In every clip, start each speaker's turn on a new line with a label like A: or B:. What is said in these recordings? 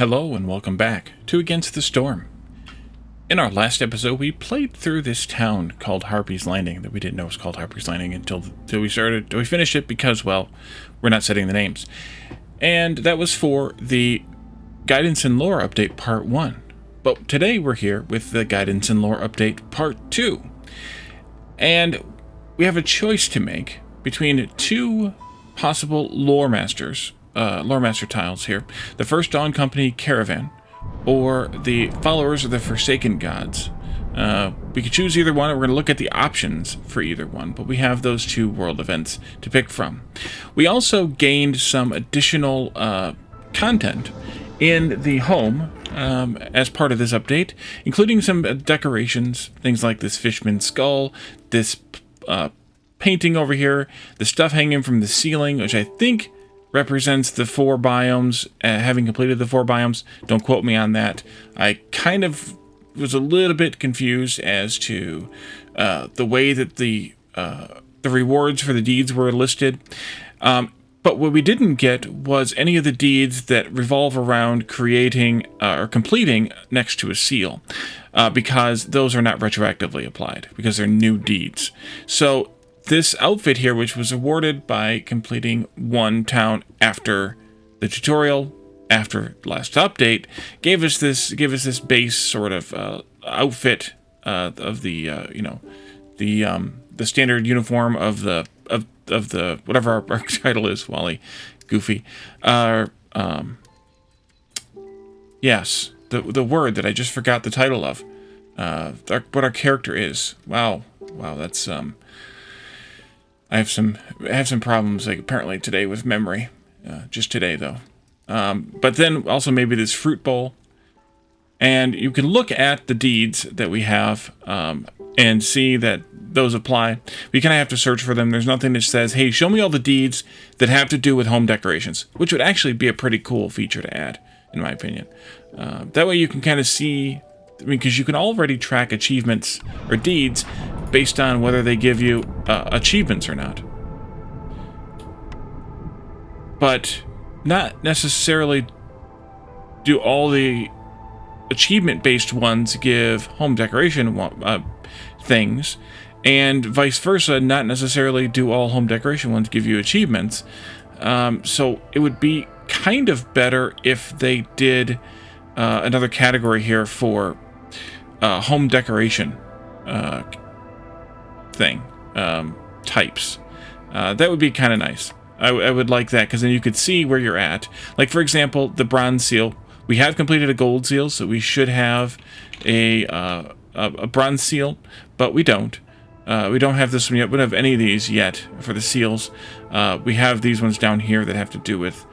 A: Hello and welcome back to Against the Storm. In our last episode, we played through this town called Harpy's Landing that we didn't know was called Harpy's Landing until we finished it because, well, we're not setting the names. And that was for the Guidance and Lore Update Part 1. But today we're here with the Guidance and Lore Update Part 2. And we have a choice to make between two possible lore master tiles here. The First Dawn Company Caravan, or the Followers of the Forsaken Gods. We could choose either one, and we're going to look at the options for either one, but we have those two world events to pick from. We also gained some additional content in the home as part of this update, including some decorations, things like this fishman's skull, this painting over here, the stuff hanging from the ceiling, which I think represents the 4 biomes, having completed the 4 biomes. Don't quote me on that. I kind of was a little bit confused as to the way that the rewards for the deeds were listed. But what we didn't get was any of the deeds that revolve around creating or completing next to a seal, because those are not retroactively applied, because they're new deeds. So this outfit here, which was awarded by completing one town after the tutorial, after last update, gave us this base sort of outfit of the standard uniform of the whatever our title is, Wally, Goofy. Yes, the word that I just forgot the title of. What our character is. Wow, that's I have some problems, like, apparently today with memory. Just today, though. But then also maybe this fruit bowl. And you can look at the deeds that we have and see that those apply. We kind of have to search for them. There's nothing that says, hey, show me all the deeds that have to do with home decorations, which would actually be a pretty cool feature to add, in my opinion. That way you can kind of see, because you can already track achievements or deeds based on whether they give you achievements or not. But not necessarily do all the achievement-based ones give home decoration things, and vice versa, not necessarily do all home decoration ones give you achievements. So it would be kind of better if they did another category here for home decoration types. That would be kind of nice. I would like that, because then you could see where you're at. Like, for example, the bronze seal. We have completed a gold seal, so we should have a bronze seal, but we don't. We don't have this one yet. We don't have any of these yet for the seals. We have these ones down here that have to do with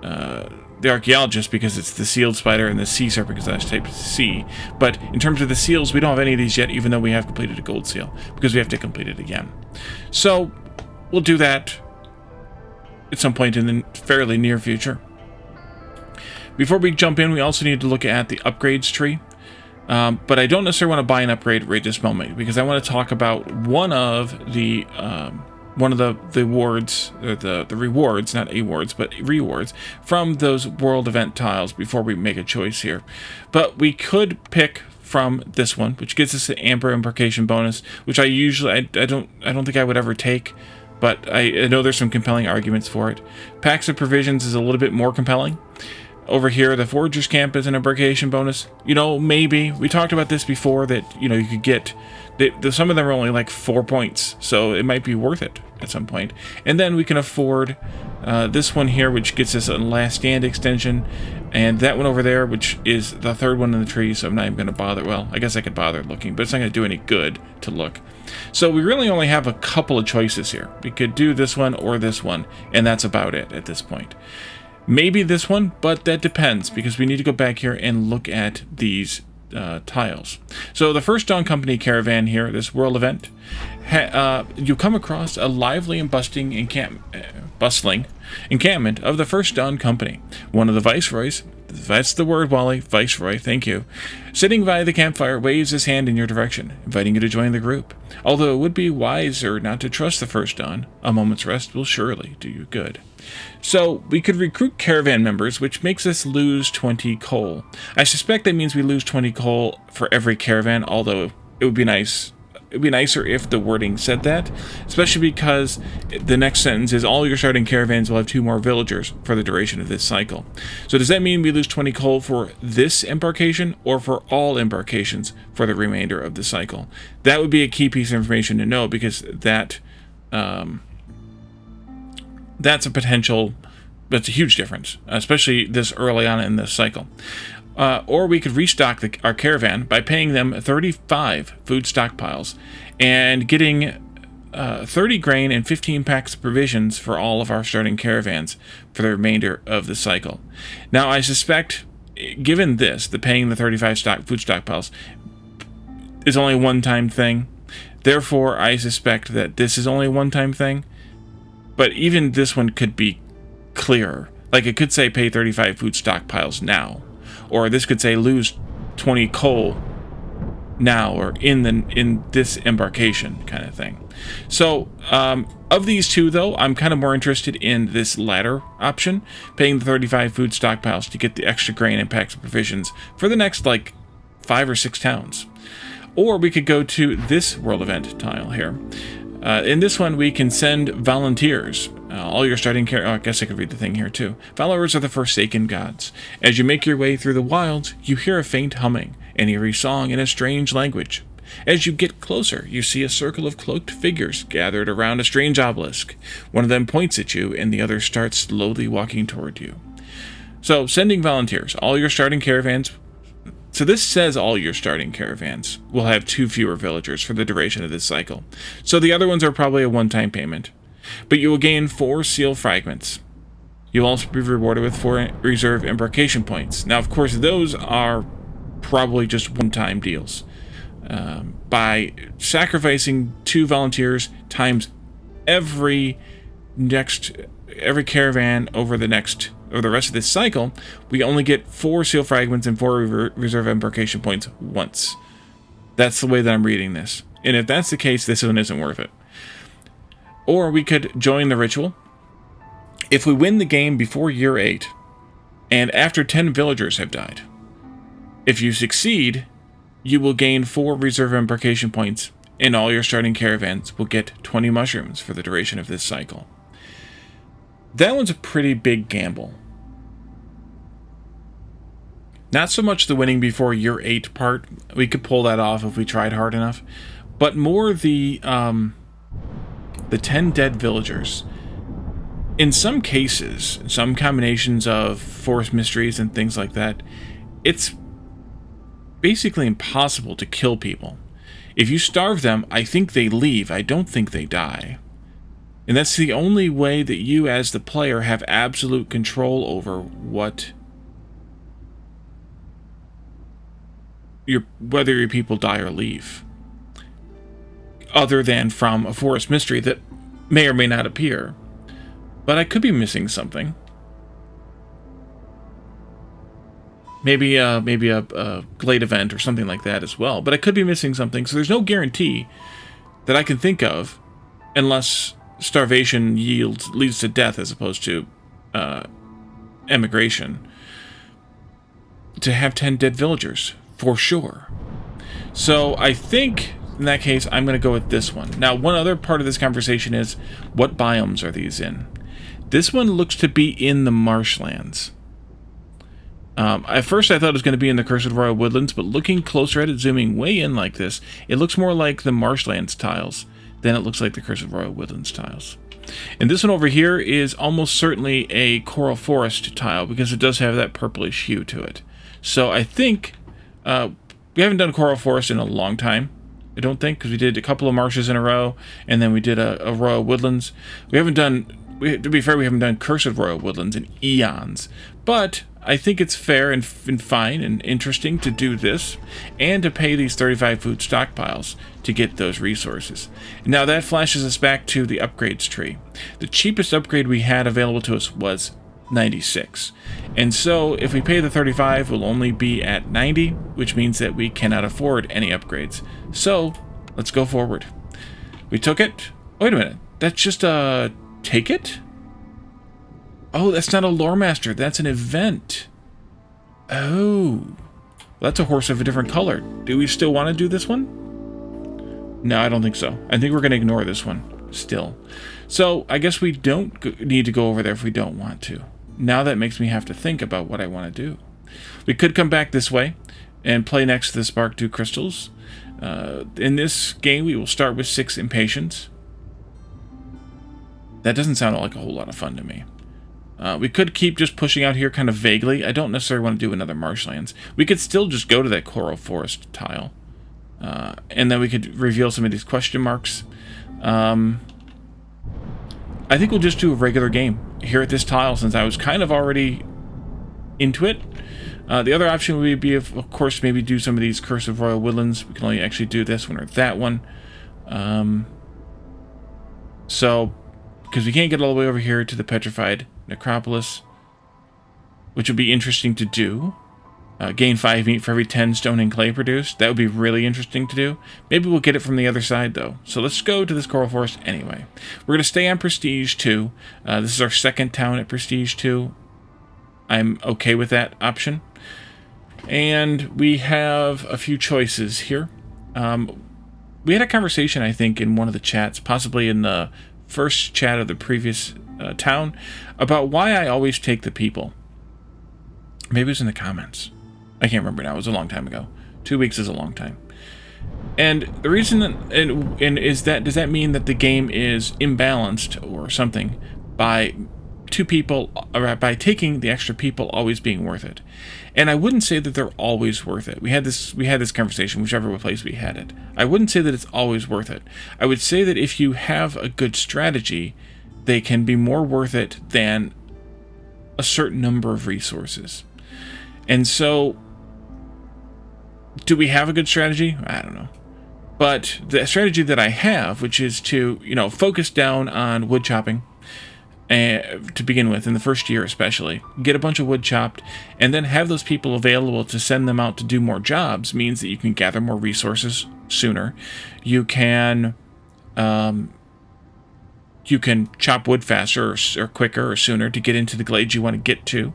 A: the archaeologist, because it's the sealed spider and the sea serpent, because that's type C. But in terms of the seals, we don't have any of these yet, even though we have completed a gold seal, because we have to complete it again. So we'll do that at some point in the fairly near future. Before we jump in, we also need to look at the upgrades tree. But I don't necessarily want to buy an upgrade right this moment, because I want to talk about one of the rewards, or the rewards, not awards, but rewards from those world event tiles before we make a choice here. But we could pick from this one, which gives us an Embarkation bonus, which I don't think I would ever take, but I know there's some compelling arguments for it. Packs of Provisions is a little bit more compelling. Over here, the Forger's Camp is an Embarkation bonus. Maybe. We talked about this before, that, you could get... some of them are only like 4 points, so it might be worth it at some point. And then we can afford this one here, which gets us a Last Stand extension, and that one over there, which is the third one in the tree, so I'm not even going to bother. Well, I guess I could bother looking, but it's not going to do any good to look. So we really only have a couple of choices here. We could do this one or this one, and that's about it at this point. Maybe this one, but that depends, because we need to go back here and look at these tiles. So the First Dawn Company Caravan here, this world event, you come across a lively and bustling encampment of the First Dawn Company. One of the viceroys, that's the word, Wally, viceroy, thank you, sitting by the campfire, waves his hand in your direction, inviting you to join the group. Although it would be wiser not to trust the First Dawn, a moment's rest will surely do you good. So, we could recruit caravan members, which makes us lose 20 coal. I suspect that means we lose 20 coal for every caravan, although it would be nice. It would be nicer if the wording said that, especially because the next sentence is all your starting caravans will have 2 more villagers for the duration of this cycle. So does that mean we lose 20 coal for this embarkation or for all embarkations for the remainder of the cycle? That would be a key piece of information to know, because that's a potential, that's a huge difference, especially this early on in this cycle. Or we could restock our caravan by paying them 35 food stockpiles and getting 30 grain and 15 packs of provisions for all of our starting caravans for the remainder of the cycle. Now, I suspect, given this, the paying the 35 food stockpiles is only a one-time thing. Therefore, I suspect that this is only a one-time thing. But even this one could be clearer. Like, it could say pay 35 food stockpiles now. Or this could say lose 20 coal now, or in this embarkation kind of thing. So, of these two, though, I'm kind of more interested in this latter option, paying the 35 food stockpiles to get the extra grain and packs of provisions for the next, 5 or 6 towns. Or we could go to this world event tile here. In this one, we can send volunteers. All your starting I guess I could read the thing here too. Followers of the Forsaken Gods. As you make your way through the wilds, you hear a faint humming, an eerie song in a strange language. As you get closer, you see a circle of cloaked figures gathered around a strange obelisk. One of them points at you, and the other starts slowly walking toward you. So, sending volunteers. All your starting caravans. So this says all your starting caravans will have 2 fewer villagers for the duration of this cycle. So the other ones are probably a one-time payment. But you will gain 4 seal fragments. You'll also be rewarded with 4 reserve embarkation points. Now, of course, those are probably just one-time deals. By sacrificing 2 volunteers times every caravan over the rest of this cycle, we only get 4 seal fragments and 4 reserve embarkation points once. That's the way that I'm reading this. And if that's the case, this one isn't worth it. Or we could join the ritual. If we win the game before year 8, and after 10 villagers have died, if you succeed, you will gain 4 reserve embarkation points, and all your starting caravans will get 20 mushrooms for the duration of this cycle. That one's a pretty big gamble. Not so much the winning before year 8 part. We could pull that off if we tried hard enough. But more the 10 dead villagers. In some cases, some combinations of forest mysteries and things like that, it's basically impossible to kill people. If you starve them, I think they leave. I don't think they die. And that's the only way that you, as the player, have absolute control over whether your people die or leave. Other than from a forest mystery that may or may not appear. But I could be missing something. Maybe a glade event or something like that as well. But I could be missing something, so there's no guarantee that I can think of, unless starvation leads to death as opposed to emigration, to have 10 dead villagers, for sure. So I think, in that case, I'm going to go with this one. Now, one other part of this conversation is, what biomes are these in? This one looks to be in the marshlands. At first I thought it was going to be in the Cursed Royal Woodlands, but looking closer at it, zooming way in like this, it looks more like the marshlands tiles than it looks like the Cursed Royal Woodlands tiles. And this one over here is almost certainly a coral forest tile, because it does have that purplish hue to it. So I think, we haven't done coral forest in a long time, I don't think, because we did a couple of marshes in a row, and then we did a row of woodlands. We haven't done to be fair, we haven't done Cursed Royal Woodlands in eons, but I think it's fair and fine and interesting to do this and to pay these 35 food stockpiles to get those resources. Now that flashes us back to the upgrades tree. The cheapest upgrade we had available to us was 96. And so if we pay the 35, we'll only be at 90, which means that we cannot afford any upgrades. So let's go forward. We took it. Wait a minute. That's just a take it? Oh, that's not a lore master. That's an event. Oh. That's a horse of a different color. Do we still want to do this one? No, I don't think so. I think we're going to ignore this one still. So I guess we don't need to go over there if we don't want to. Now that makes me have to think about what I want to do. We could come back this way and play next to the Spark 2 crystals. In this game, we will start with 6 impatience. That doesn't sound like a whole lot of fun to me. We could keep just pushing out here kind of vaguely. I don't necessarily want to do another marshlands. We could still just go to that coral forest tile. And then we could reveal some of these question marks. I think we'll just do a regular game here at this tile since I was kind of already into it. The other option would be, of course, maybe do some of these Curse of Royal Woodlands. We can only actually do this one or that one. So, because we can't get all the way over here to the Petrified Necropolis, which would be interesting to do. Gain 5 meat for every 10 stone and clay produced. That would be really interesting to do. Maybe we'll get it from the other side, though. So let's go to this Coral Forest anyway. We're going to stay on Prestige 2. This is our second town at Prestige 2. I'm okay with that option. And we have a few choices here. We had a conversation, I think, in one of the chats, possibly in the first chat of the previous town, about why I always take the people. Maybe it was in the comments. I can't remember now. It was a long time ago. 2 weeks is a long time. And the reason that, is that, does that mean that the game is imbalanced or something by two people, or by taking the extra people always being worth it? And I wouldn't say that they're always worth it. We had this conversation, whichever place we had it. I wouldn't say that it's always worth it. I would say that if you have a good strategy, they can be more worth it than a certain number of resources. And so, do we have a good strategy? I don't know. But the strategy that I have, which is to, focus down on wood chopping, to begin with, in the first year especially, get a bunch of wood chopped, and then have those people available to send them out to do more jobs, means that you can gather more resources sooner. You can chop wood faster or quicker or sooner to get into the glades you want to get to.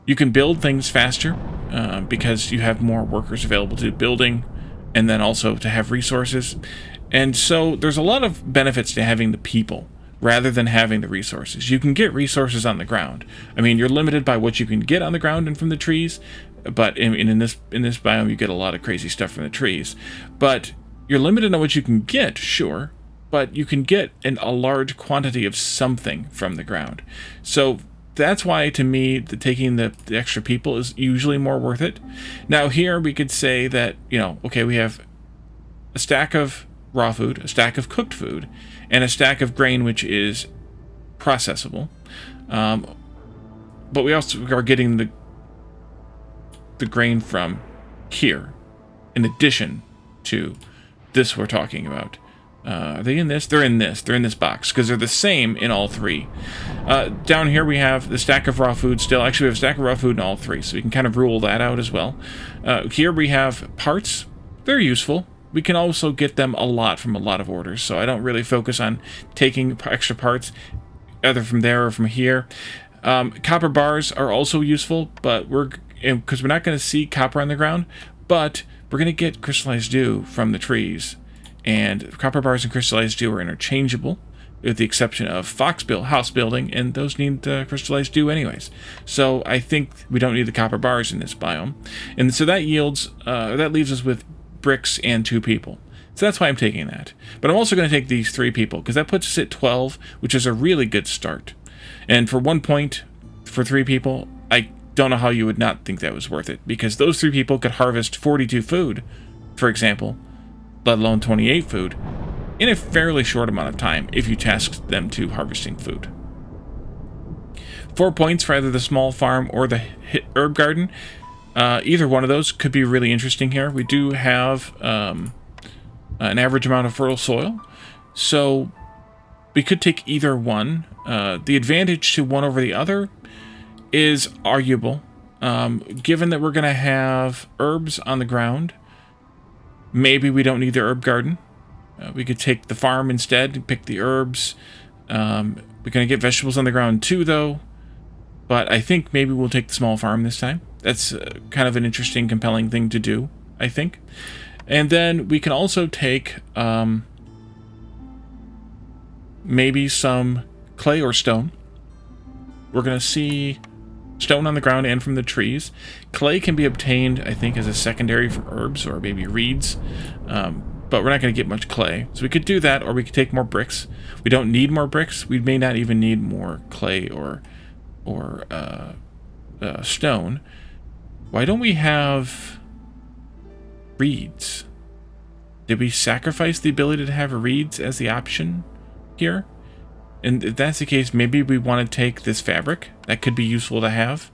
A: You can build things faster because you have more workers available to do building, and then also to have resources. And so there's a lot of benefits to having the people rather than having the resources. You can get resources on the ground. I mean, you're limited by what you can get on the ground and from the trees, but in this biome you get a lot of crazy stuff from the trees. But you're limited on what you can get, sure, but you can get a large quantity of something from the ground. So that's why, to me, taking the extra people is usually more worth it. Now, here we could say that, okay, we have a stack of raw food, a stack of cooked food, and a stack of grain, which is processable. But we also are getting the grain from here, in addition to this we're talking about. Are they in this? They're in this. They're in this box, because they're the same in all three. Down here we have the stack of raw food still. Actually, we have a stack of raw food in all three, so we can kind of rule that out as well. Here we have parts. They're useful. We can also get them a lot from a lot of orders, so I don't really focus on taking extra parts, either from there or from here. Copper bars are also useful, but because we're not going to see copper on the ground, but we're going to get crystallized dew from the trees. And copper bars and crystallized dew are interchangeable, with the exception of house building, and those need crystallized dew anyways. So I think we don't need the copper bars in this biome. And so that leaves us with bricks and 2 people. So that's why I'm taking that. But I'm also going to take these 3 people, because that puts us at 12, which is a really good start. And for 1 point, for 3 people, I don't know how you would not think that was worth it, because those 3 people could harvest 42 food, for example, let alone 28 food. in a fairly short amount of time if you task them to harvesting food. 4 points for either the small farm or the herb garden. Either one of those could be really interesting here. We do have an average amount of fertile soil, so we could take either one. The advantage to one over the other is arguable. Given that we're going to have herbs on the ground, maybe we don't need the herb garden. We could take the farm instead and pick the herbs. We're going to get vegetables on the ground too, though. But I think maybe we'll take the small farm this time. That's kind of an interesting, compelling thing to do, I think. And then we can also take maybe some clay or stone. We're going to see stone on the ground and from the trees. Clay can be obtained, I think, as a secondary from herbs or maybe reeds. But we're not going to get much clay. So we could do that, or we could take more bricks. We don't need more bricks. We may not even need more clay or stone. Why don't we have reeds? Did we sacrifice the ability to have reeds as the option here? And if that's the case, maybe we want to take this fabric. That could be useful to have.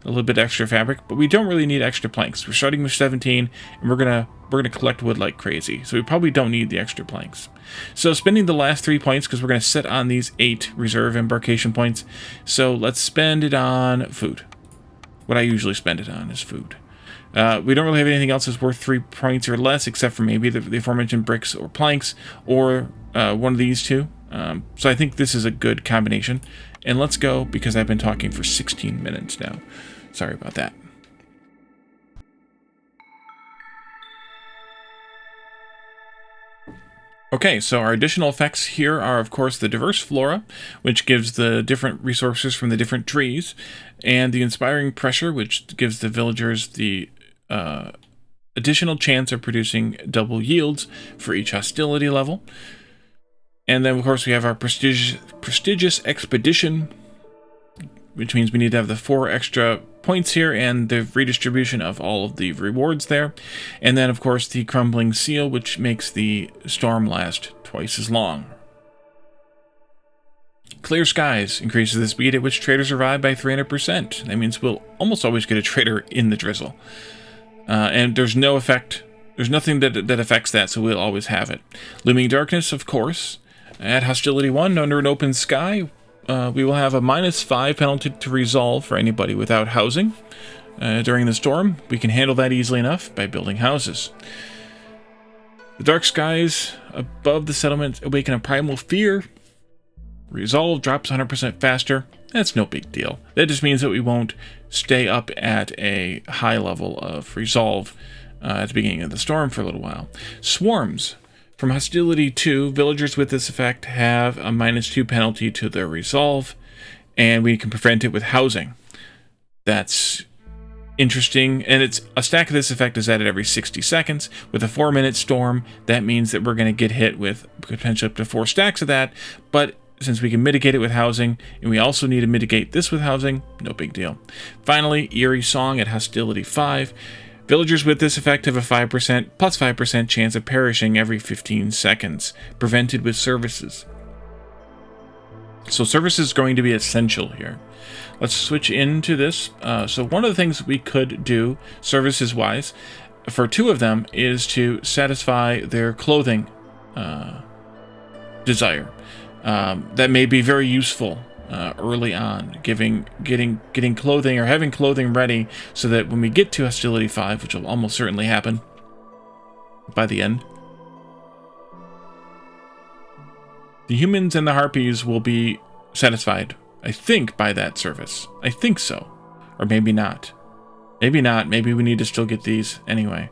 A: A little bit extra fabric, but we don't really need extra planks. We're starting with 17, and we're gonna collect wood like crazy. So we probably don't need the extra planks. So spending the last 3 points, because we're gonna sit on these 8 reserve embarkation points. So let's spend it on food. What I usually spend it on is food. We don't really have anything else that's worth 3 points or less, except for maybe the aforementioned bricks or planks, or one of these two. So I think this is a good combination. And let's go, because I've been talking for 16 minutes now. Sorry about that. Okay, so our additional effects here are, of course, the diverse flora, which gives the different resources from the different trees, and the inspiring pressure, which gives the villagers the additional chance of producing double yields for each hostility level. And then, of course, we have our prestigious expedition, which means we need to have the 4 extra points here and the redistribution of all of the rewards there. And then, of course, the crumbling seal, which makes the storm last twice as long. Clear skies increases the speed at which traders arrive by 300%. That means we'll almost always get a trader in the drizzle. And there's no effect. There's nothing that affects that, so we'll always have it. Looming darkness, of course. At hostility 1, under an open sky, we will have a -5 penalty to resolve for anybody without housing. During the storm, we can handle that easily enough by building houses. The dark skies above the settlement awaken a primal fear. Resolve drops 100% faster. That's no big deal. That just means that we won't stay up at a high level of resolve at the beginning of the storm for a little while. Swarms. From hostility 2, villagers with this effect have a -2 penalty to their resolve, and we can prevent it with housing. That's interesting, and it's a stack of this effect is added every 60 seconds. With a 4-minute storm, that means that we're going to get hit with potentially up to 4 stacks of that, but since we can mitigate it with housing, and we also need to mitigate this with housing, no big deal. Finally, Eerie Song at hostility 5. Villagers with this effect have a 5% plus 5% chance of perishing every 15 seconds, prevented with services. So services is going to be essential here. Let's switch into this. So one of the things we could do, services-wise, for 2 of them, is to satisfy their clothing desire. That may be very useful early on, getting clothing or having clothing ready so that when we get to hostility 5, which will almost certainly happen by the end, the humans and the harpies will be satisfied, I think, by that service. I think so. Or maybe not. Maybe not. Maybe we need to still get these anyway.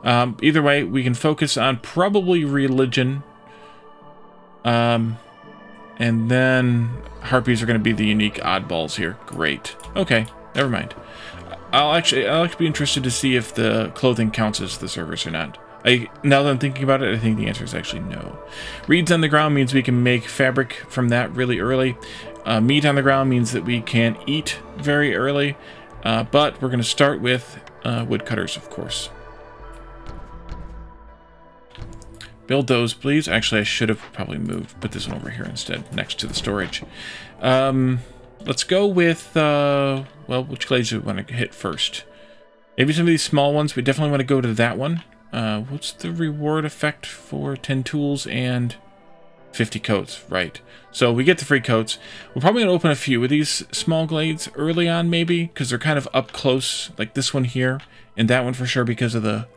A: Either way, we can focus on probably religion. And then harpies are going to be the unique oddballs here. Great. Okay, never mind. I'll actually be interested to see if the clothing counts as the service or not. Now that I'm thinking about it, I think the answer is actually no. Reeds on the ground means we can make fabric from that really early. Meat on the ground means that we can eat very early. But we're going to start with woodcutters, of course. Build those, please. Actually, I should have probably put this one over here instead, next to the storage. Let's go with, well, which glades do we want to hit first? Maybe some of these small ones. We definitely want to go to that one. What's the reward effect for 10 tools and 50 coats? Right. So we get the free coats. We're probably going to open a few of these small glades early on, maybe, because they're kind of up close, like this one here, and that one for sure because of the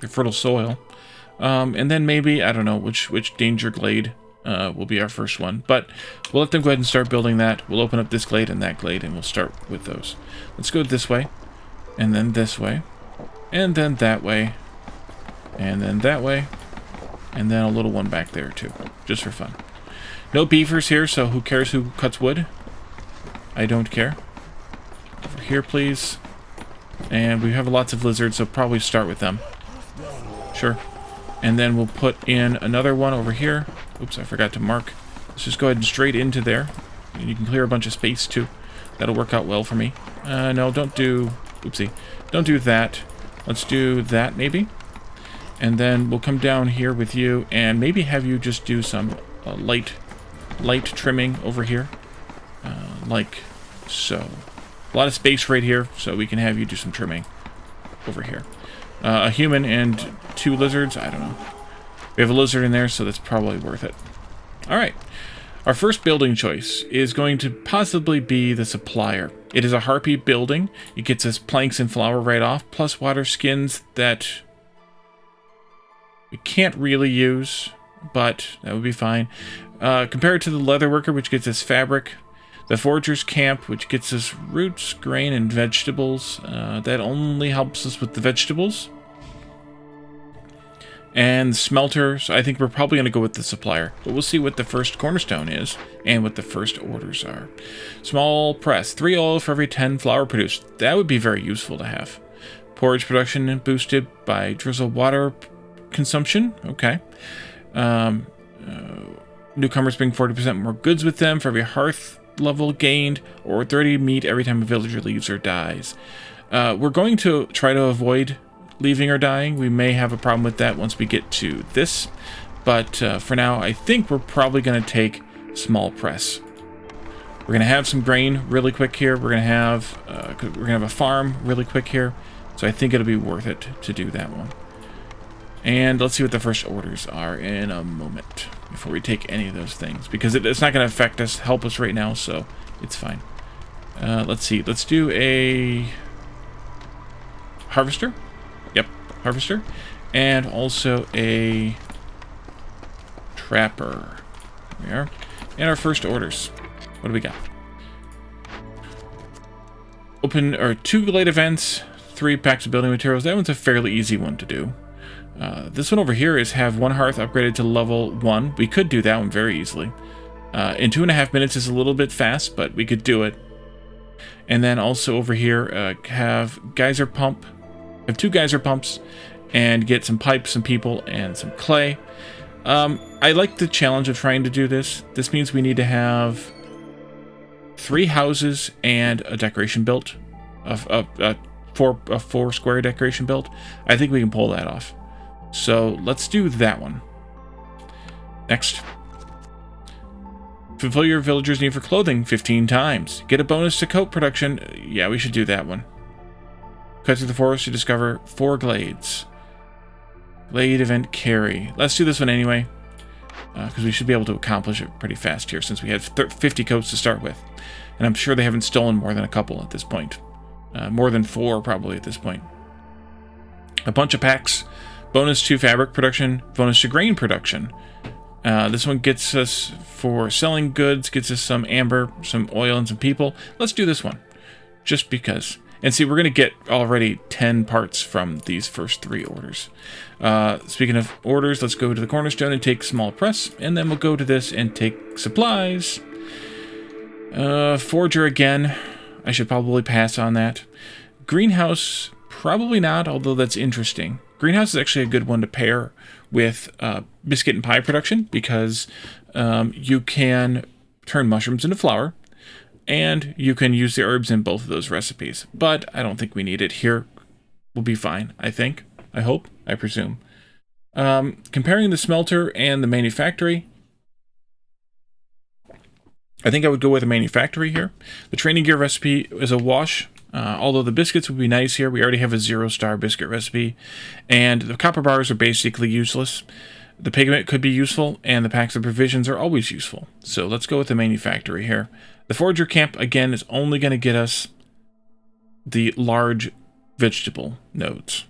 A: fertile soil. And then maybe, I don't know, which danger glade will be our first one. But we'll let them go ahead and start building that. We'll open up this glade and that glade, and we'll start with those. Let's go this way, and then this way, and then that way, and then that way, and then a little one back there too, just for fun. No beavers here, so who cares who cuts wood? I don't care. Over here, please. And we have lots of lizards, so probably start with them. Sure. And then we'll put in another one over here. Oops, I forgot to mark. Let's just go ahead and straight into there. And you can clear a bunch of space too. That'll work out well for me. No, don't do... Oopsie. Don't do that. Let's do that, maybe. And then we'll come down here with you and maybe have you just do some light trimming over here. Like so. A lot of space right here, so we can have you do some trimming over here. A human and 2 lizards, I don't know. We have a lizard in there, so that's probably worth it. Alright. Our first building choice is going to possibly be the supplier. It is a harpy building. It gets us planks and flour right off, plus water skins that we can't really use, but that would be fine. Compared to the leatherworker, which gets us fabric. The Forger's Camp, which gets us roots, grain, and vegetables. That only helps us with the vegetables. And the Smelter, so I think we're probably going to go with the supplier. But we'll see what the first cornerstone is, and what the first orders are. Small press, 3 oil for every 10 flour produced. That would be very useful to have. Porridge production boosted by drizzle water consumption. Okay. Newcomers bring 40% more goods with them for every hearth level gained, or 30 meat every time a villager leaves or dies. We're going to try to avoid leaving or dying. We may have a problem with that once we get to this, but for now I think we're probably going to take small press. We're going to have some grain really quick here. We're going to have a farm really quick here, so I think it'll be worth it to do that one. And let's see what the first orders are in a moment before we take any of those things, because it's not going to affect us, help us right now, so it's fine. Let's see. Let's do a harvester. Yep, harvester. And also a trapper. There we are. And our first orders. What do we got? Open, or 2 glade events, 3 packs of building materials. That one's a fairly easy one to do. This one over here is have 1 hearth upgraded to level 1. We could do that one very easily. In 2.5 minutes is a little bit fast, but we could do it. And then also over here, have geyser pump. Have 2 geyser pumps, and get some pipes, some people, and some clay. I like the challenge of trying to do this. This means we need to have 3 houses and a decoration built. A 4 square decoration built. I think we can pull that off. So let's do that one. Next. Fulfill your villagers' need for clothing 15 times. Get a bonus to coat production. Yeah, we should do that one. Cut through the forest to discover 4 glades. Glade event carry. Let's do this one anyway, because we should be able to accomplish it pretty fast here, since we had 50 coats to start with. And I'm sure they haven't stolen more than a couple at this point. More than 4 probably at this point. A bunch of packs. Bonus to fabric production. Bonus to grain production. This one gets us, for selling goods, gets us some amber, some oil, and some people. Let's do this one, just because. And see, we're going to get already 10 parts from these first 3 orders. Speaking of orders, let's go to the Cornerstone and take small press, and then we'll go to this and take supplies. Forger again. I should probably pass on that. Greenhouse, probably not, although that's interesting. Greenhouse is actually a good one to pair with biscuit and pie production, because you can turn mushrooms into flour, and you can use the herbs in both of those recipes. But I don't think we need it here. We'll be fine, I think. I hope. I presume. Comparing the smelter and the manufactory, I think I would go with a manufactory here. The training gear recipe is a wash. Although the biscuits would be nice here, we already have a 0-star biscuit recipe, and the copper bars are basically useless. The pigment could be useful, and the packs of provisions are always useful. So let's go with the manufactory here. The forager camp, again, is only going to get us the large vegetable nodes.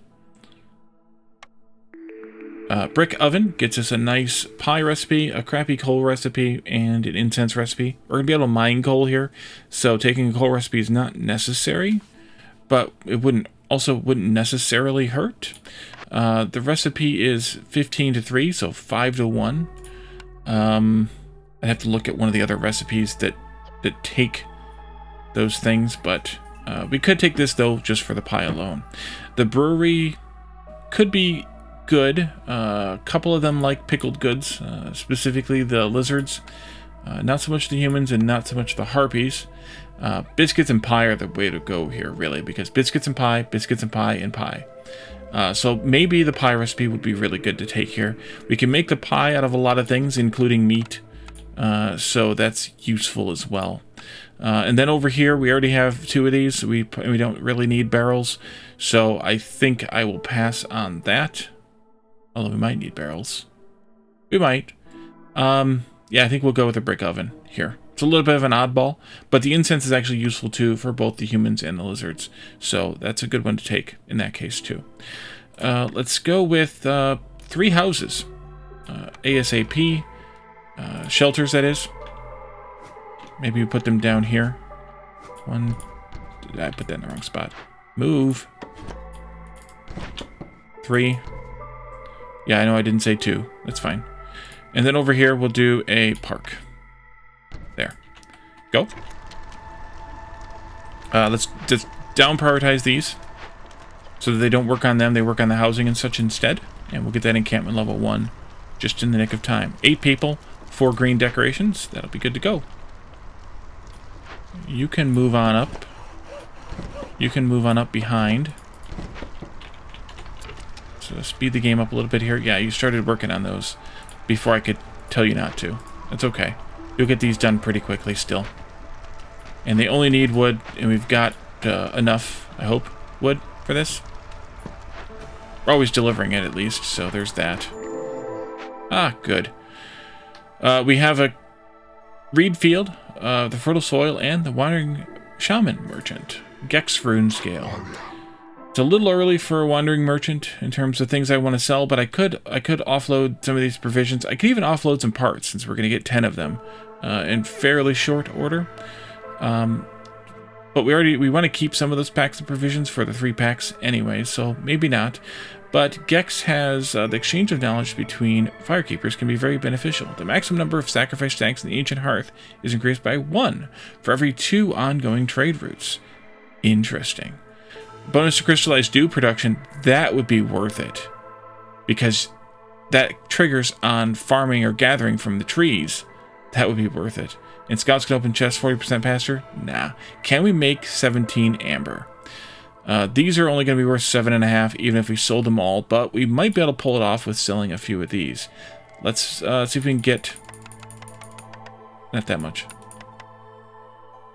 A: Brick oven gets us a nice pie recipe, a crappy coal recipe, and an incense recipe. We're going to be able to mine coal here, so taking a coal recipe is not necessary, but it wouldn't necessarily hurt. The recipe is 15-3, so 5-1. I'd have to look at one of the other recipes that take those things, but we could take this, though, just for the pie alone. The brewery could be good. A couple of them like pickled goods, specifically the lizards. Not so much the humans and not so much the harpies. Biscuits and pie are the way to go here, really, because biscuits and pie, and pie. So maybe the pie recipe would be really good to take here. We can make the pie out of a lot of things, including meat, so that's useful as well. And then over here, we already have 2 of these. So we don't really need barrels, so I think I will pass on that. Although we might need barrels. We might. Yeah, I think we'll go with the brick oven here. It's a little bit of an oddball, but the incense is actually useful too for both the humans and the lizards. So that's a good one to take in that case too. Let's go with 3 houses. ASAP. Shelters, that is. Maybe we put them down here. 1. Did I put that in the wrong spot? Move. 3. Yeah, I know I didn't say 2. That's fine. And then over here, we'll do a park. There. Go. Let's just down prioritize these so that they don't work on them. They work on the housing and such instead. And we'll get that encampment level 1 just in the nick of time. 8 people, 4 green decorations. That'll be good to go. You can move on up. You can move on up behind. So speed the game up a little bit here. Yeah, you started working on those before I could tell you not to. That's okay. You'll get these done pretty quickly still. And they only need wood, and we've got enough, I hope, wood for this. We're always delivering it at least, so there's that. Ah, good. We have a reed field, the fertile soil, and the wandering shaman merchant. Gex rune scale. It's a little early for a wandering merchant in terms of things I want to sell, but I could offload some of these provisions. I could even offload some parts since we're going to get 10 of them in fairly short order. But we want to keep some of those packs of provisions for the 3 packs anyway, so maybe not. But Gex has the exchange of knowledge between firekeepers can be very beneficial. The maximum number of sacrifice tanks in the Ancient Hearth is increased by 1 for every 2 ongoing trade routes. Interesting. Bonus to crystallized dew production, that would be worth it. Because that triggers on farming or gathering from the trees. That would be worth it. And scouts can open chests 40% faster? Nah. Can we make 17 amber? These are only going to be worth 7.5 even if we sold them all, but we might be able to pull it off with selling a few of these. Let's see if we can get... Not that much.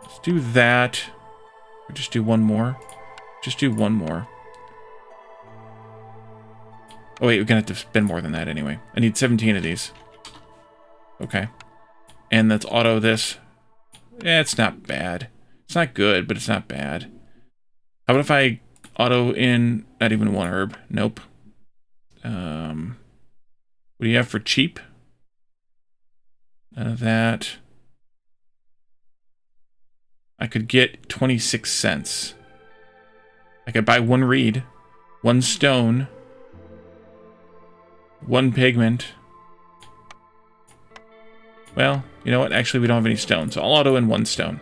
A: Let's do that. Or just do one more. Just do one more. Oh wait, we're going to have to spend more than that anyway. I need 17 of these. Okay. And let's auto this. Yeah, it's not bad. It's not good, but it's not bad. How about if I auto in not even 1 herb? Nope. What do you have for cheap? None of that. I could get 26 cents. I could buy 1 reed, 1 stone, 1 pigment. Well, you know what? Actually, we don't have any stone, so I'll auto in 1 stone.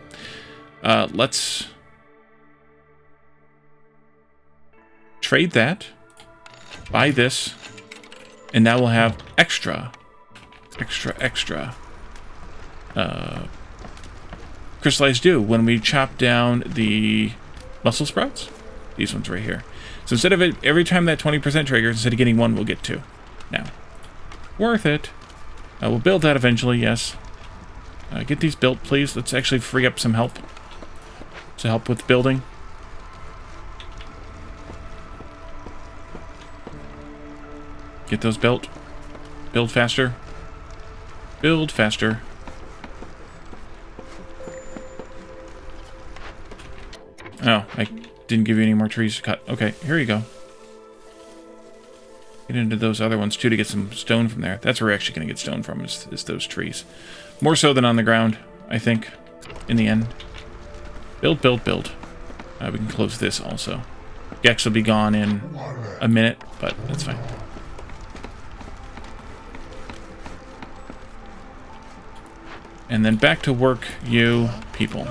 A: Let's trade that, buy this, and now we'll have extra crystallized dew when we chop down the muscle sprouts. These ones right here. So instead of it, every time that 20% triggers, instead of getting 1, we'll get 2. now. Worth it. We'll build that eventually, yes. Get these built, please. Let's actually free up some help to help with building. Get those built. Build faster. Build faster. Oh, I didn't give you any more trees to cut. Okay, here you go. Get into those other ones, too, to get some stone from there. That's where we're actually going to get stone from, is those trees. More so than on the ground, I think, in the end. Build, build, build. We can close this also. Gex will be gone in a minute, but that's fine. And then back to work, you people.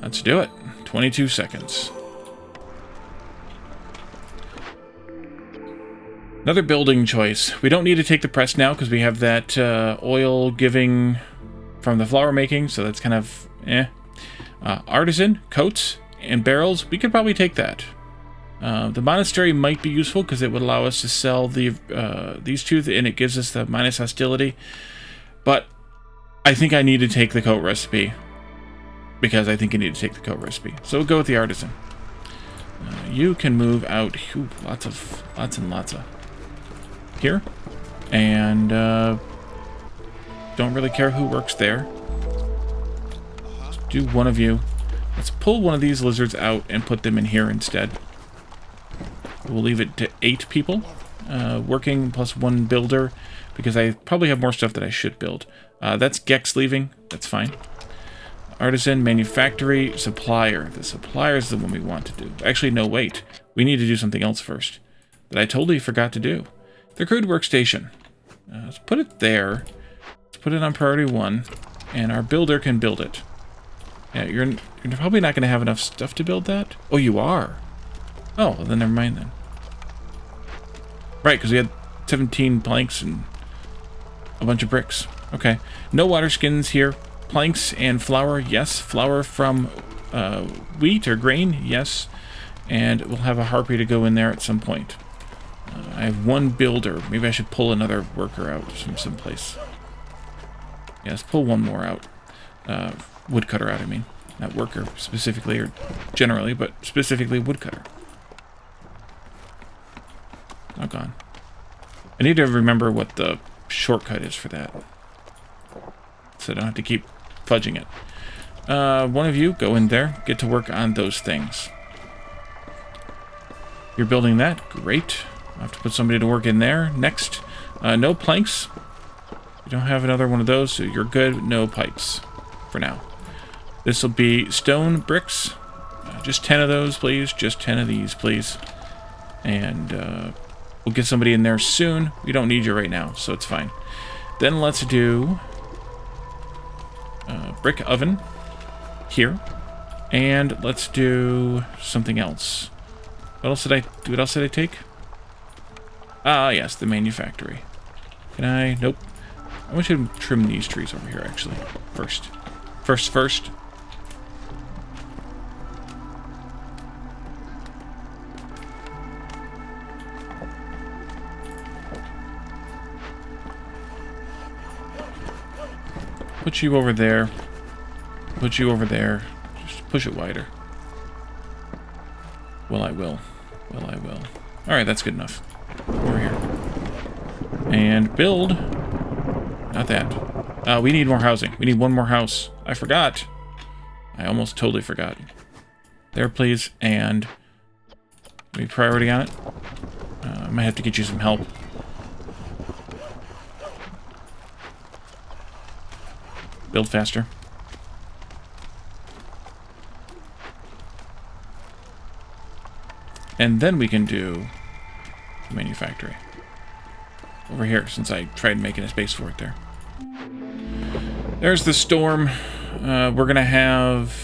A: Let's do it. 22 seconds. Another building choice. We don't need to take the press now because we have that oil giving from the flour making, so that's kind of eh. Artisan, coats, and barrels. We could probably take that. The monastery might be useful because it would allow us to sell the these two, and it gives us the minus hostility. But I think I need to take the coat recipe because I think I need to take the coat recipe. So we'll go with the artisan. You can move out. Whew, lots and lots of here, and don't really care who works there. Let's do one of you. Let's pull one of these lizards out and put them in here instead. We'll leave it to 8 people working plus 1 builder because I probably have more stuff that I should build. That's Gex leaving. That's fine. Artisan, manufactory, supplier. The supplier is the one we want to do. Actually, no, wait. We need to do something else first that I totally forgot to do. The crude workstation. Let's put it there. Let's put it on priority 1, and our builder can build it. Yeah, you're probably not going to have enough stuff to build that. Oh, you are. Oh, well, then never mind then. Right, because we had 17 planks and a bunch of bricks. Okay. No water skins here. Planks and flour, yes. Flour from wheat or grain, yes. And we'll have a harpy to go in there at some point. I have 1 builder. Maybe I should pull another worker out from someplace. Yeah, let's pull 1 more out. Woodcutter out, I mean. Not worker specifically or generally, but specifically woodcutter. Oh, gone. I need to remember what the shortcut is for that, so I don't have to keep fudging it. One of you, go in there. Get to work on those things. You're building that. Great. I'll have to put somebody to work in there. Next. No planks. You don't have another one of those, so you're good. No pipes for now. This will be stone bricks. Just 10 of those, please. Just 10 of these, please. And we'll get somebody in there soon. We don't need you right now, so it's fine. Then let's do brick oven here. And let's do something else. What else did I take? Ah, yes, the manufactory. Can I? Nope. I want you to trim these trees over here, actually. First. First. Put you over there. Put you over there. Just push it wider. Well, I will. Well, I will. Alright, that's good enough. Over here. And build. Not that. We need more housing. We need 1 more house. I forgot. I almost totally forgot. There, please. And we priority on it. I might have to get you some help. Build faster. And then we can do the manufactory. Over here, since I tried making a space for it there. There's the storm. We're going to have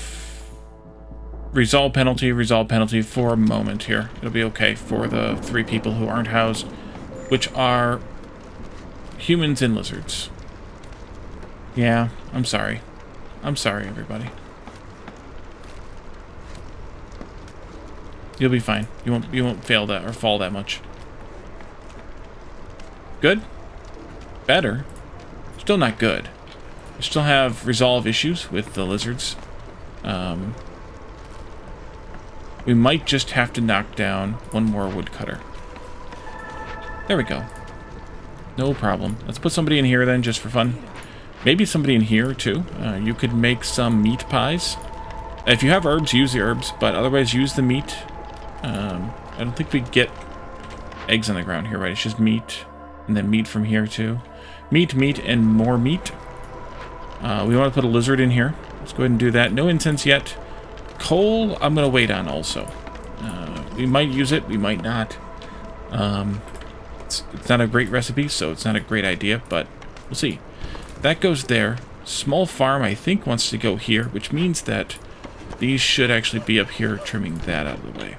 A: resolve penalty for a moment here. It'll be okay for the 3 people who aren't housed, which are humans and lizards. Yeah, I'm sorry. I'm sorry, everybody. You'll be fine. You won't fail that or fall that much. Good. Better. Still not good. We still have resolve issues with the lizards. We might just have to knock down one more woodcutter. There we go. No problem. Let's put somebody in here then, just for fun. Maybe somebody in here, too. You could make some meat pies. If you have herbs, use the herbs, but otherwise use the meat. I don't think we get eggs on the ground here, right? It's just meat, and then meat from here, too. Meat, meat, and more meat. We want to put a lizard in here. Let's go ahead and do that. No incense yet. Coal, I'm going to wait on also. We might use it, we might not. It's not a great recipe, so it's not a great idea, but we'll see. That goes there. Small farm, I think, wants to go here, which means that these should actually be up here, trimming that out of the way.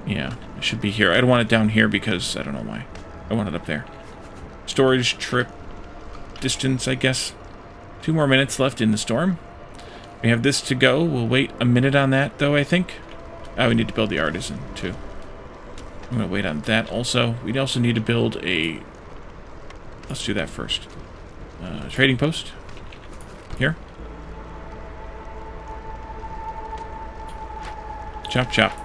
A: Yeah, it should be here. I don't want it down here because I don't know why. I want it up there. Storage trip distance, I guess. 2 more minutes left in the storm. We have this to go. We'll wait a minute on that, though, I think. Oh, we need to build the artisan, too. I'm going to wait on that also. We also need to build a... Let's do that first. Trading post. Here. Chop, chop.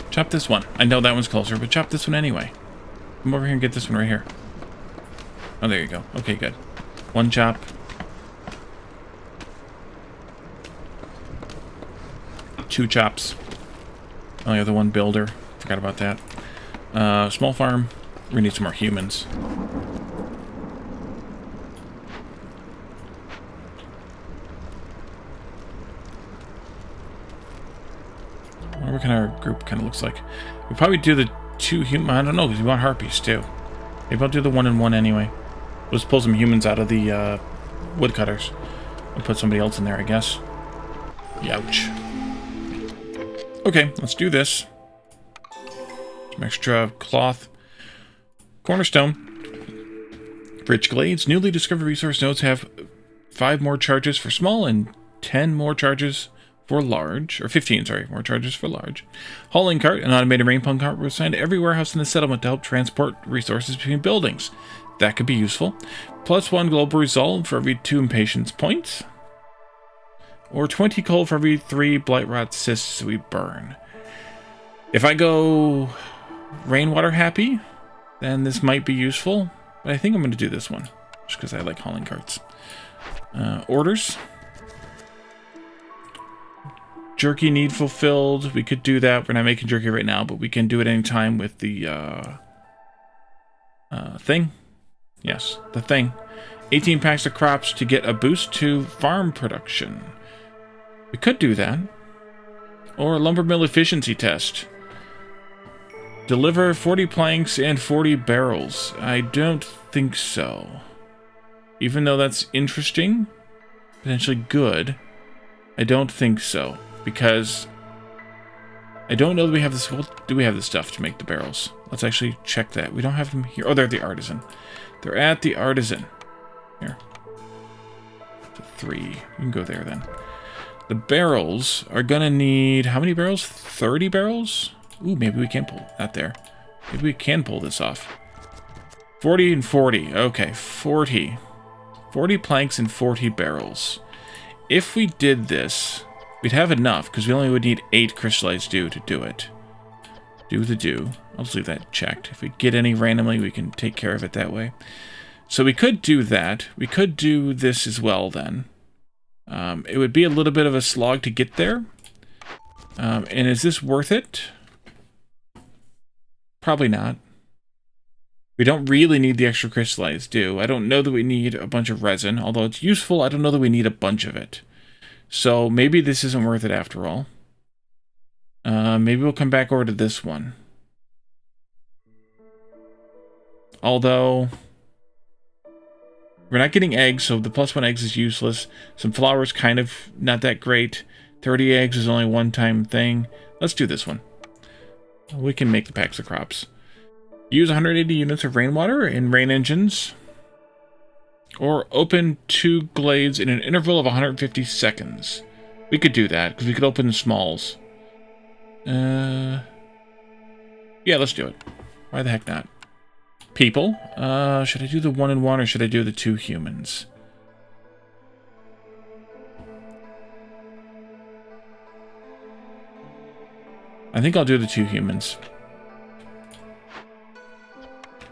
A: Chop this one. I know that one's closer, but chop this one anyway. Come over here and get this one right here. Oh, there you go. Okay, good. 1 chop. 2 chops. Only other 1 builder. Forgot about that. Small farm. We need some more humans. I wonder what kind of our group kind of looks like. We probably do the 2 human. I don't know, because we want harpies too. Maybe I'll do the 1 and 1 anyway. We'll just pull some humans out of the woodcutters and put somebody else in there, I guess. Youch. Okay, let's do this. Some extra cloth. Cornerstone. Rich Glades. Newly discovered resource nodes have 5 more charges for small and 10 more charges for large. Or 15, sorry, more charges for large. Hauling cart. An automated rain pump cart was assigned to every warehouse in the settlement to help transport resources between buildings. That could be useful. Plus 1 global resolve for every 2 impatience points. Or 20 coal for every 3 blight rot cysts we burn. If I go rainwater happy, then this might be useful. But I think I'm going to do this one. Just because I like hauling carts. Orders. Jerky need fulfilled. We could do that. We're not making jerky right now, but we can do it anytime with the thing. Yes, the thing. 18 packs of crops to get a boost to farm production. We could do that. Or a lumber mill efficiency test. Deliver 40 planks and 40 barrels. I don't think so. Even though that's interesting, potentially good, I don't think so. Because I don't know that we have this. Well, do we have the stuff to make the barrels? Let's actually check that. We don't have them here. Oh, they're at the artisan. They're at the artisan. Here. 3. You can go there then. The barrels are gonna need how many barrels? 30 barrels? Ooh, maybe we can pull that there. Maybe we can pull this off. 40 and 40. Okay, 40. 40 planks and 40 barrels. If we did this, we'd have enough, because we only would need 8 crystallized dew to do it. Do the dew. I'll just leave that checked. If we get any randomly, we can take care of it that way. So we could do that. We could do this as well, then. It would be a little bit of a slog to get there. And is this worth it? Probably not. We don't really need the extra crystallized dew. I don't know that we need a bunch of resin. Although it's useful, I don't know that we need a bunch of it. So maybe this isn't worth it after all. Maybe we'll come back over to this one. Although we're not getting eggs, so the +1 eggs is useless. Some flowers, kind of not that great. 30 eggs is only a one-time thing. Let's do this one. We can make the packs of crops. Use 180 units of rainwater in rain engines. Or open 2 glades in an interval of 150 seconds. We could do that, because we could open the smalls. Yeah, let's do it. Why the heck not? People. Should I do the 1 and 1, or should I do the 2 humans? I think I'll do the 2 humans.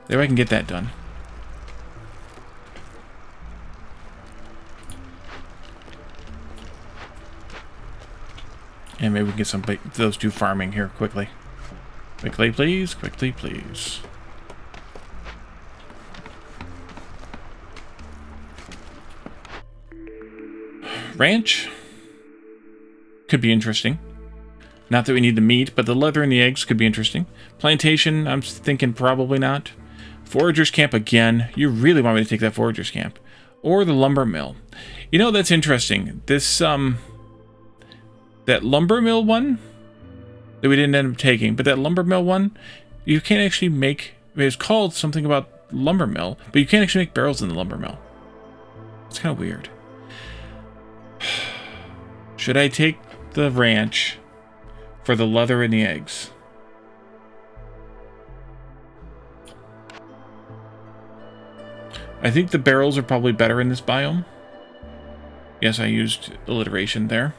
A: There I can get that done. And maybe we can get some those 2 farming here quickly. Quickly, please. Quickly, please. Ranch. Could be interesting. Not that we need the meat, but the leather and the eggs could be interesting. Plantation, I'm thinking probably not. Foragers camp again. You really want me to take that foragers camp. Or the lumber mill. You know, that's interesting. This, that lumber mill one that we didn't end up taking, but that lumber mill one, you can't actually make, it's called something about lumber mill, but you can't actually make barrels in the lumber mill. It's kind of weird. Should I take the ranch for the leather and the eggs? I think the barrels are probably better in this biome. Yes, I used alliteration there.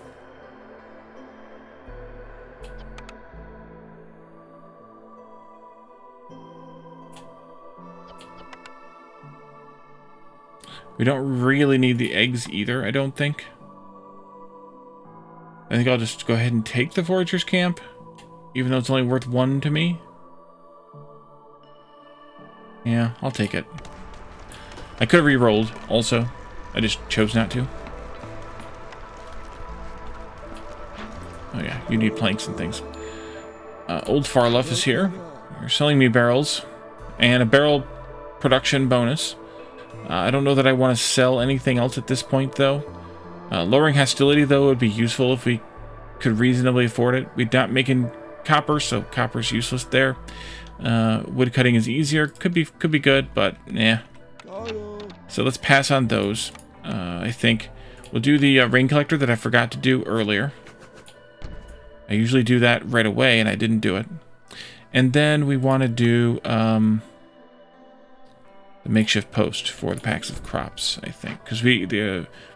A: We don't really need the eggs either, I don't think. I think I'll just go ahead and take the foragers camp, even though it's only worth 1 to me. Yeah, I'll take it. I could have re-rolled also. I just chose not to. Oh yeah, you need planks and things. Old Farluff is here. You're selling me barrels. And a barrel production bonus. I don't know that I want to sell anything else at this point, though. Lowering hostility, though, would be useful if we could reasonably afford it. We're not making copper, so copper's useless there. Wood cutting is easier. Could be good, but yeah. So let's pass on those. I think we'll do the rain collector that I forgot to do earlier. I usually do that right away, and I didn't do it. And then we want to do the makeshift post for the packs of crops, I think, because we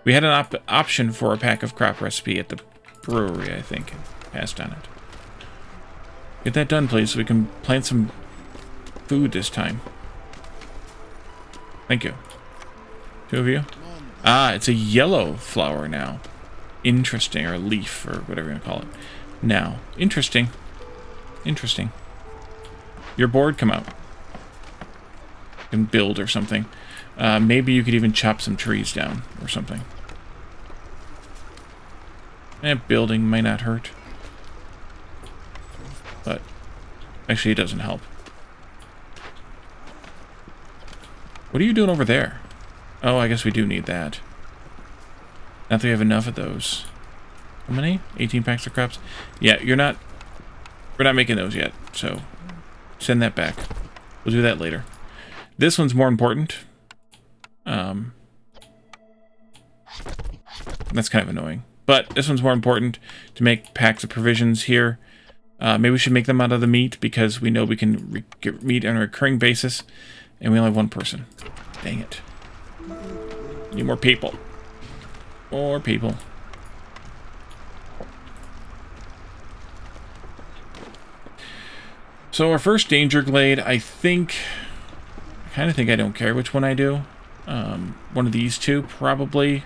A: had an option for a pack of crop recipe at the brewery, I think, and passed on it. Get that done, please, so we can plant some food this time. Thank you. 2 of you. Ah, it's a yellow flower now. Interesting, or leaf, or whatever you want to call it. Now, interesting. Interesting. You're bored? Come out. And build or something. Maybe you could even chop some trees down or something. Building might not hurt. But actually it doesn't help. What are you doing over there? Oh, I guess we do need that. Not that we have enough of those. How many? 18 packs of crops? Yeah, we're not making those yet, so send that back. We'll do that later. This one's more important. That's kind of annoying. But this one's more important to make packs of provisions here. Maybe we should make them out of the meat because we know we can get meat on a recurring basis. And we only have 1 person. Dang it. Need more people. More people. So our first danger glade, I kind of think I don't care which one I do. One of these 2, probably.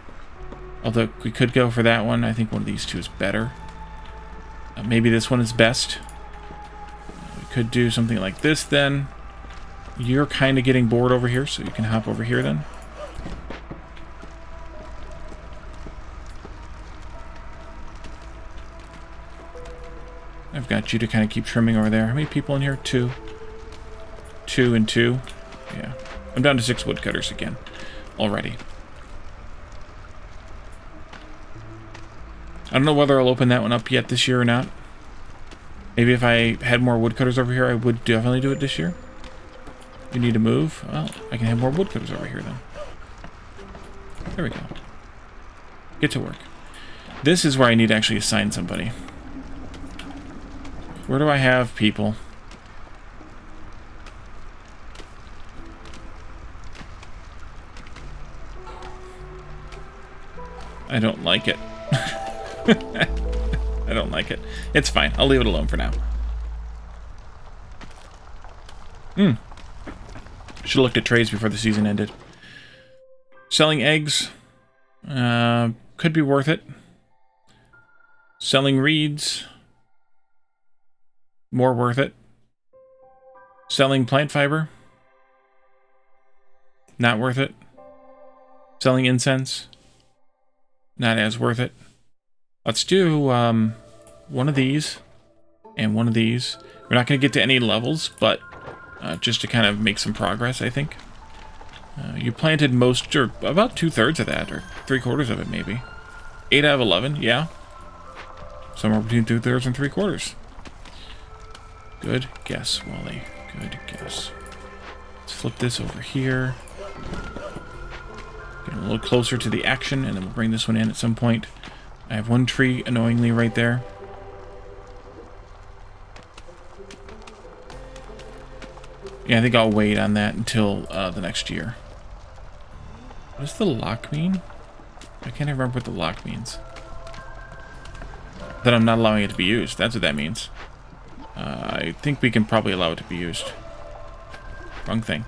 A: Although we could go for that one. I think one of these 2 is better. Maybe this one is best. We could do something like this then. You're kind of getting bored over here, so you can hop over here then. I've got you to kind of keep trimming over there. How many people in here? 2. 2 and 2. Yeah. I'm down to 6 woodcutters again. Already. don't know whether I'll open that one up yet this year or not. Maybe if I had more woodcutters over here, I would definitely do it this year. You need to move? Well, I can have more woodcutters over here then. There we go. Get to work. This is where I need to actually assign somebody. Where do I have people? I don't like it. I don't like it. It's fine. I'll leave it alone for now. Should have looked at trades before the season ended. Selling eggs. Could be worth it. Selling reeds. More worth it. Selling plant fiber. Not worth it. Selling incense. Not as worth it. Let's do one of these and one of these. We're not going to get to any levels, but just to kind of make some progress, I think. You planted most, or about 2/3 of that, or 3/4 of it, maybe. 8 out of 11, yeah. Somewhere between 2/3 and 3/4. Good guess, Wally. Good guess. Let's flip this over here. Get a little closer to the action, and then we'll bring this one in at some point. I have one tree, annoyingly, right there. Yeah, I think I'll wait on that until the next year. What does the lock mean? I can't remember what the lock means. That I'm not allowing it to be used. That's what that means. I think we can probably allow it to be used. Wrong thing.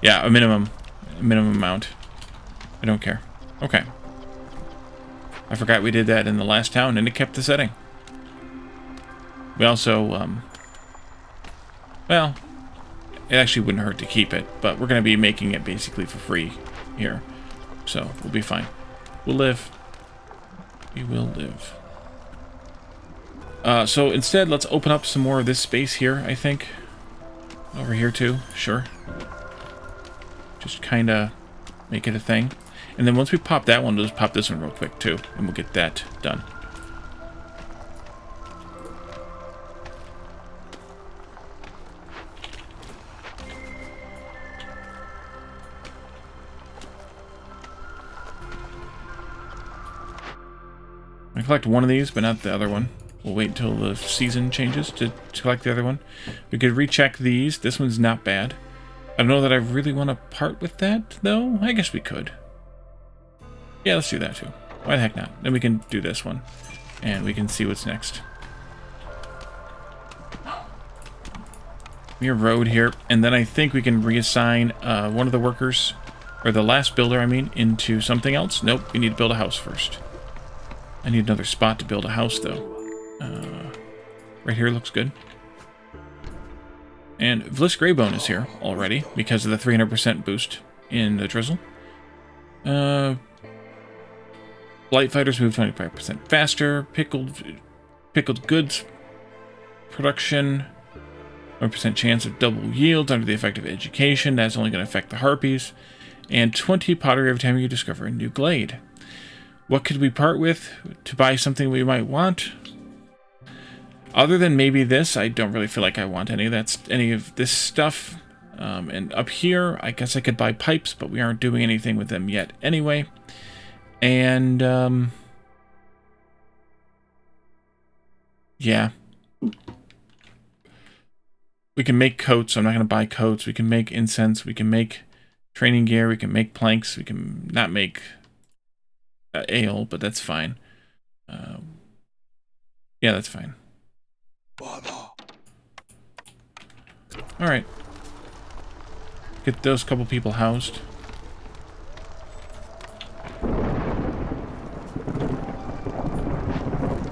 A: Yeah, a minimum amount. I don't care. Okay. I forgot we did that in the last town, and it kept the setting. We also, well, it actually wouldn't hurt to keep it, but we're going to be making it basically for free here. So, we'll be fine. We'll live. We will live. So instead, let's open up some more of this space here, I think. Over here, too. Sure. Just kind of make it a thing. And then once we pop that one, we'll just pop this one real quick, too. And we'll get that done. I collect one of these, but not the other one. We'll wait until the season changes to collect the other one. We could recheck these. This one's not bad. I don't know that I really want to part with that, though. I guess we could. Yeah, let's do that, too. Why the heck not? Then we can do this one. And we can see what's next. Mere road here. And then I think we can reassign one of the workers, or the last builder, I mean, into something else. Nope, we need to build a house first. I need another spot to build a house, though. Right here looks good. And Vliss Greybone is here already because of the 300% boost in the drizzle. Blight fighters move 25% faster. Pickled goods production. 1% chance of double yields under the effect of education. That's only going to affect the harpies. And 20 pottery every time you discover a new glade. What could we part with to buy something we might want? Other than maybe this, I don't really feel like I want any of this stuff. And up here, I guess I could buy pipes, but we aren't doing anything with them yet anyway. And, yeah. We can make coats. I'm not going to buy coats. We can make incense. We can make training gear. We can make planks. We can not make ale, but that's fine. Yeah, that's fine. Alright. Get those couple people housed.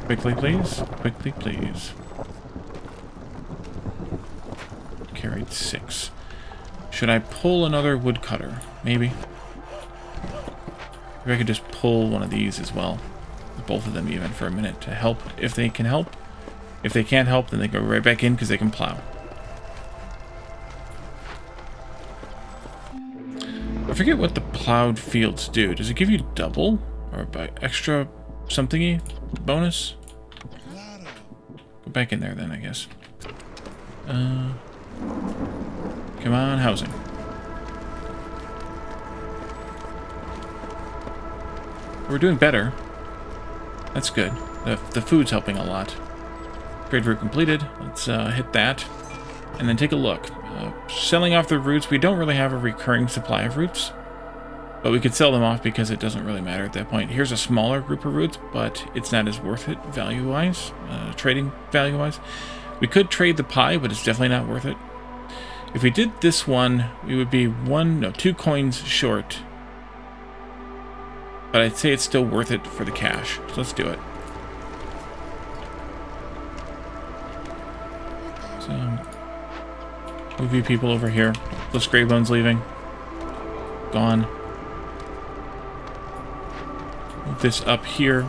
A: Quickly, please. Quickly, please. Carried 6. Should I pull another woodcutter? Maybe. Maybe I could just pull one of these as well. Both of them even for a minute to help if they can help. If they can't help, then they go right back in because they can plow. I forget what the plowed fields do. Does it give you double? Or by extra something-y bonus? Go back in there then, I guess. Come on, housing. We're doing better. That's good. The food's helping a lot. Trade route completed. Let's hit that. And then take a look. Selling off the roots. We don't really have a recurring supply of roots. But we could sell them off because it doesn't really matter at that point. Here's a smaller group of roots, but it's not as worth it value-wise. Trading value-wise. We could trade the pie, but it's definitely not worth it. If we did this one, we would be 2 coins short. But I'd say it's still worth it for the cash. So let's do it. So, movie people over here. Plus Greybone's leaving. Gone. Move this up here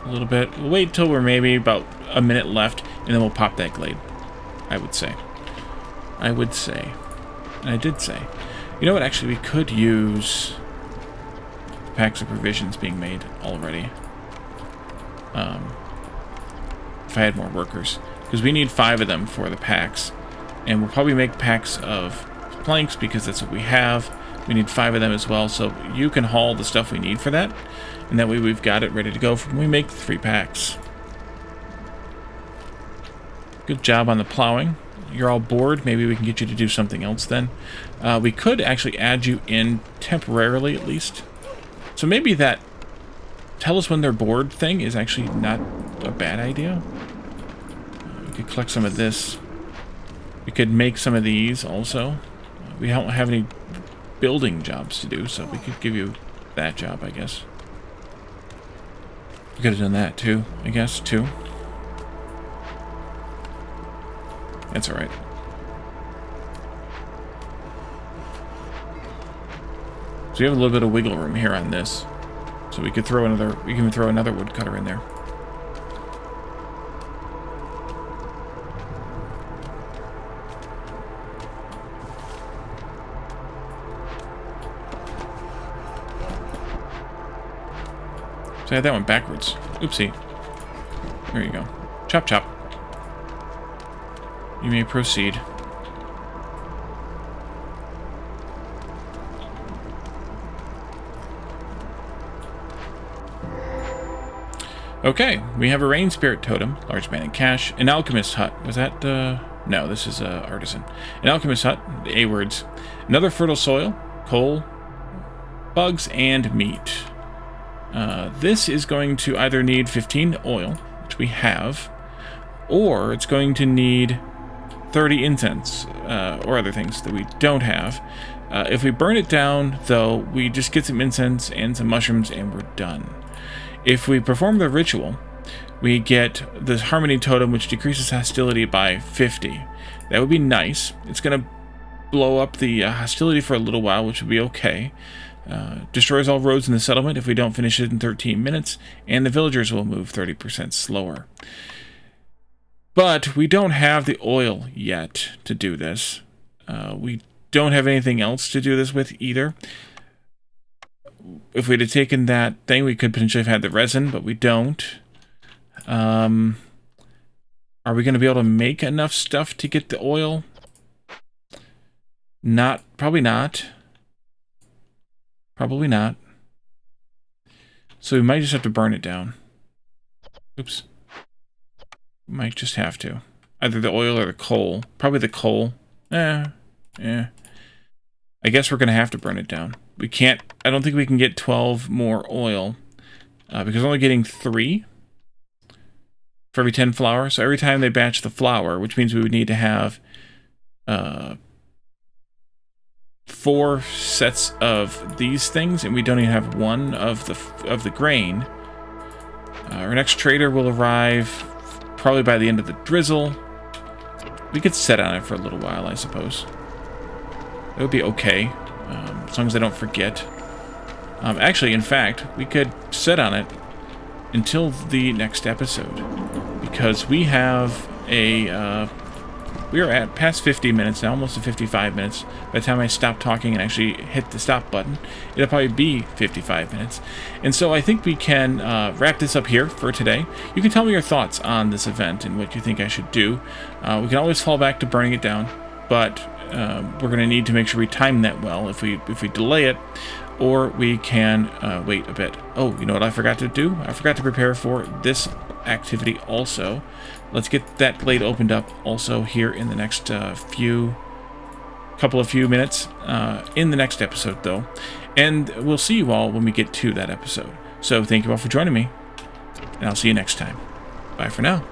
A: a little bit. We'll wait till we're maybe about a minute left, and then we'll pop that glade. I would say. I would say. And I did say. You know what? Actually, we could use packs of provisions being made already. If I had more workers. Because we need 5 of them for the packs. And we'll probably make packs of planks because that's what we have. We need 5 of them as well. So you can haul the stuff we need for that. And that way we've got it ready to go when we make the 3 packs. Good job on the plowing. You're all bored. Maybe we can get you to do something else then. We could actually add you in temporarily at least. So maybe that tell us when they're bored thing is actually not a bad idea. We could collect some of this. We could make some of these also. We don't have any building jobs to do, so we could give you that job, I guess. We could have done that too, I guess, too. That's alright. So we have a little bit of wiggle room here on this. So we could throw another, we can throw another woodcutter in there. So I had that one backwards. Oopsie. There you go. Chop chop. You may proceed. Okay, we have a rain spirit totem, large man in cash, an alchemist hut. Was that, no, this is artisan. An alchemist hut, the A words. Another fertile soil, coal, bugs, and meat. This is going to either need 15 oil, which we have, or it's going to need 30 incense, or other things that we don't have. If we burn it down, though, we just get some incense and some mushrooms, and we're done. If we perform the ritual, we get the Harmony Totem, which decreases hostility by 50. That would be nice. It's going to blow up the hostility for a little while, which would be okay. Destroys all roads in the settlement if we don't finish it in 13 minutes, and the villagers will move 30% slower. But we don't have the oil yet to do this. We don't have anything else to do this with either. If we'd have taken that thing, we could potentially have had the resin, but we don't. Are we going to be able to make enough stuff to get the oil? Probably not. Probably not. So we might just have to burn it down. Oops. We might just have to. Either the oil or the coal. Probably the coal. I guess we're going to have to burn it down. We can't, I don't think we can get 12 more oil, because we're only getting 3 for every 10 flour. So every time they batch the flour, which means we would need to have 4 sets of these things, and we don't even have 1 of the grain. Our next trader will arrive probably by the end of the drizzle. We could set on it for a little while, I suppose. That would be okay. As long as I don't forget. Actually, in fact, we could sit on it until the next episode. Because we have a we are at past 50 minutes now, almost to 55 minutes. By the time I stop talking and actually hit the stop button, it'll probably be 55 minutes. And so I think we can wrap this up here for today. You can tell me your thoughts on this event and what you think I should do. We can always fall back to burning it down, but we're going to need to make sure we time that well if we delay it, or we can wait a bit. Oh, you know what I forgot to do? I forgot to prepare for this activity also. Let's get that glade opened up also here in the next couple of minutes in the next episode, though. And we'll see you all when we get to that episode. So thank you all for joining me, and I'll see you next time. Bye for now.